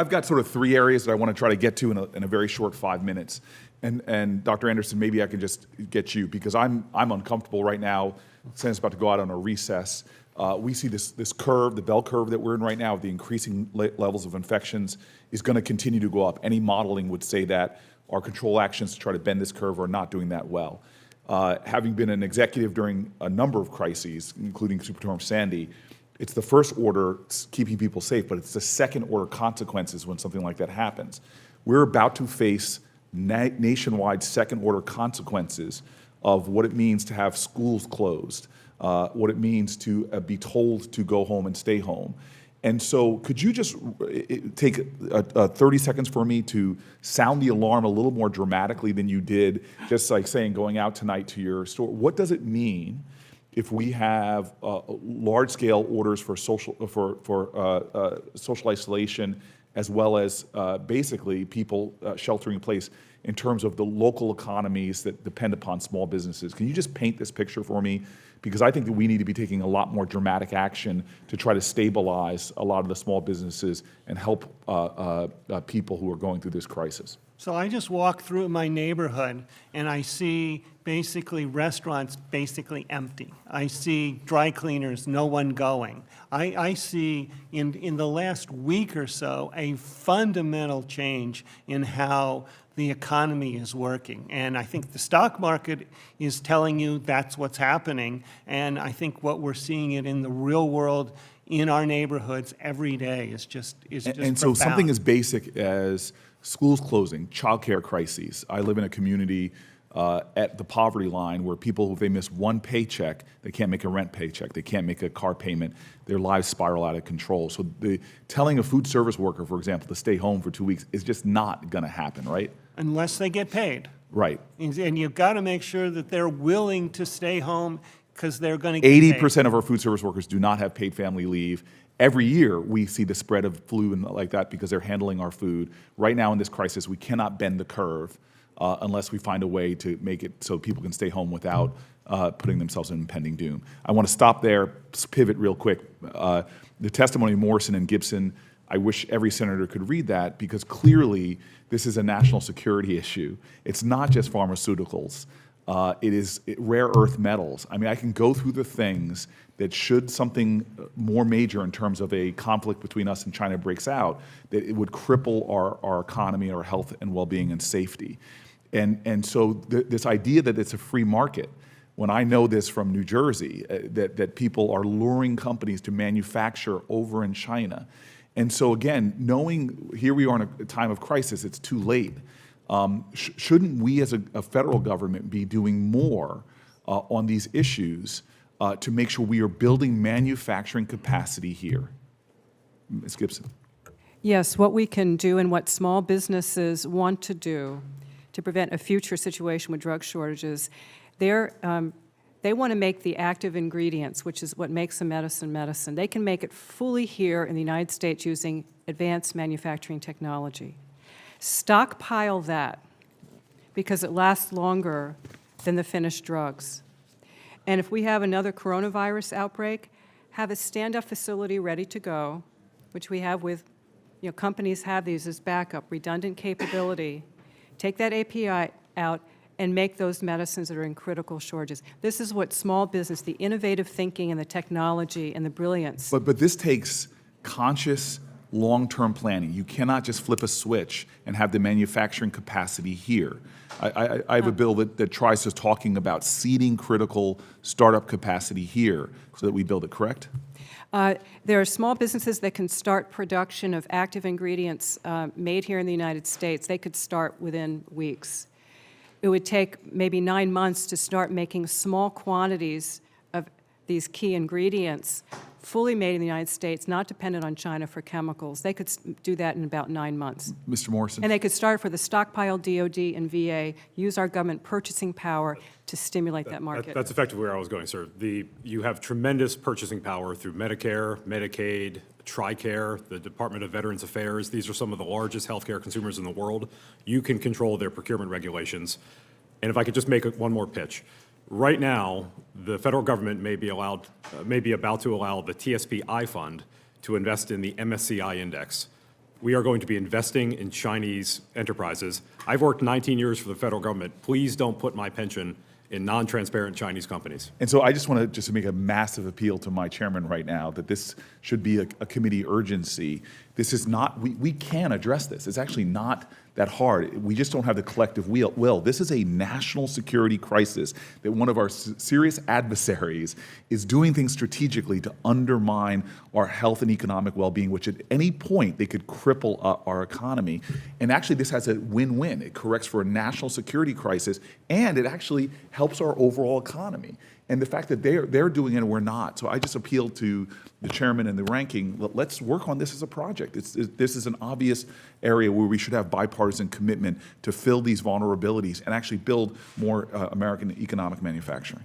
I've got sort of three areas that I want to try to get to in a very short 5 minutes. And Dr. Anderson, maybe I can just get you, because I'm uncomfortable right now. Senate's about to go out on a recess. We see this curve, the bell curve that we're in right now, the increasing levels of infections is going to continue to go up. Any modeling would say that. Our control actions to try to bend this curve are not doing that well. Having been an executive during a number of crises, including Superstorm Sandy, it's the first order keeping people safe, but it's the second order consequences when something like that happens. We're about to face nationwide second order consequences of what it means to have schools closed, what it means to be told to go home and stay home. And so could you just take 30 seconds for me to sound the alarm a little more dramatically than you did, just like saying going out tonight to your store? What does it mean if we have large-scale orders for social isolation, as well as basically people sheltering in place in terms of the local economies that depend upon small businesses? Can you just paint this picture for me? Because I think that we need to be taking a lot more dramatic action to try to stabilize a lot of the small businesses and help people who are going through this crisis. So I just walk through my neighborhood and I see basically restaurants basically empty. I see dry cleaners, no one going. I see in the last week or so a fundamental change in how the economy is working. And I think the stock market is telling you that's what's happening. And I think what we're seeing it in the real world in our neighborhoods every day is just And so something as basic as schools closing, childcare crises. I live in a community at the poverty line where people, if they miss one paycheck, they can't make a rent paycheck, they can't make a car payment, their lives spiral out of control. So telling a food service worker, for example, to stay home for 2 weeks is just not going to happen, right? Unless they get paid. Right. And you've got to make sure that they're willing to stay home because they're going to get 80% of our food service workers do not have paid family leave. Every year, we see the spread of flu and like that because they're handling our food. Right now in this crisis, we cannot bend the curve unless we find a way to make it so people can stay home without putting themselves in impending doom. I want to stop there, pivot real quick. The testimony of Morrison and Gibson, I wish every senator could read that, because clearly this is a national security issue. It's not just pharmaceuticals. It is rare earth metals. I mean, I can go through the things that should something more major in terms of a conflict between us and China breaks out, that it would cripple our economy, our health and well-being and safety. And so this idea that it's a free market, when I know this from New Jersey, that people are luring companies to manufacture over in China. And so again, knowing here we are in a time of crisis, it's too late. Shouldn't we as a federal government be doing more on these issues to make sure we are building manufacturing capacity here? Ms. Gibson. Yes, what we can do and what small businesses want to do to prevent a future situation with drug shortages, they want to make the active ingredients, which is what makes a medicine medicine. They can make it fully here in the United States using advanced manufacturing technology. Stockpile that because it lasts longer than the finished drugs. And if we have another coronavirus outbreak, have a stand-up facility ready to go, which we have with, companies have these as backup, redundant capability. Take that API out and make those medicines that are in critical shortages. This is what small business, the innovative thinking and the technology and the brilliance. But this takes conscious, long-term planning. You cannot just flip a switch and have the manufacturing capacity here. I have a bill that tries to talking about seeding critical startup capacity here so that we build it, correct? There are small businesses that can start production of active ingredients made here in the United States. They could start within weeks. It would take maybe 9 months to start making small quantities of these key ingredients fully made in the United States, not dependent on China for chemicals. They could do that in about 9 months. Mr. Morrison. And they could start for the stockpile DOD and VA, use our government purchasing power to stimulate that market. That's effectively where I was going, sir. You have tremendous purchasing power through Medicare, Medicaid, TRICARE, the Department of Veterans Affairs. These are some of the largest healthcare consumers in the world. You can control their procurement regulations. And if I could just make one more pitch. Right now, the federal government may be about to allow the TSPI fund to invest in the MSCI index. We are going to be investing in Chinese enterprises. I've worked 19 years for the federal government. Please don't put my pension in non-transparent Chinese companies. And so I just want to just make a massive appeal to my chairman right now that this should be a committee urgency. This is not, we can address this. It's actually not that hard. We just don't have the collective will. This is a national security crisis that one of our serious adversaries is doing things strategically to undermine our health and economic well-being, which at any point they could cripple our economy. And actually this has a win-win. It corrects for a national security crisis, and it actually helps our overall economy. And the fact that they're doing it and we're not. So I just appeal to the chairman and the ranking, let's work on this as a project. This is an obvious area where we should have bipartisan commitment to fill these vulnerabilities and actually build more American economic manufacturing.